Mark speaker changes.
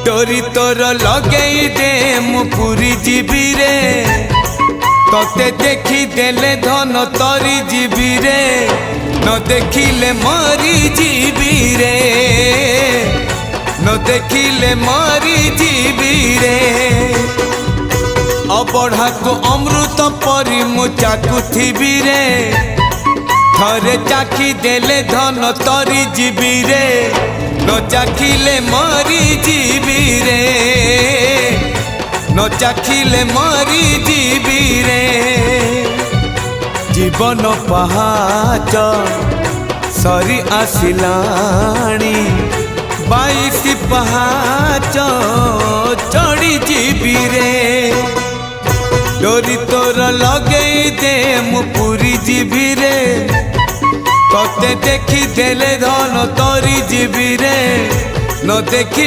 Speaker 1: डोरी तोर लगेई दे मु पूरी जीवी रे तोते देखी देले धन तरी जीवी रे न देखिले मरी जीवी रे न देखिले मरी जीवी रे अबढ़ा को अमृत परी मु चाकुथिबी रे थरे चाखी देले धन तरी जीवी रे न चाखिले मरी जीवी रे न चाखिले मरी जीवी रे जीवन पहाच सरी आसिलाणी 22 पहाच चढ़ी जीवी रे डोरी तोर लगेई दे मु पूरी जीवी रे तोते देखी देले धन तरी जीवी रे न देखी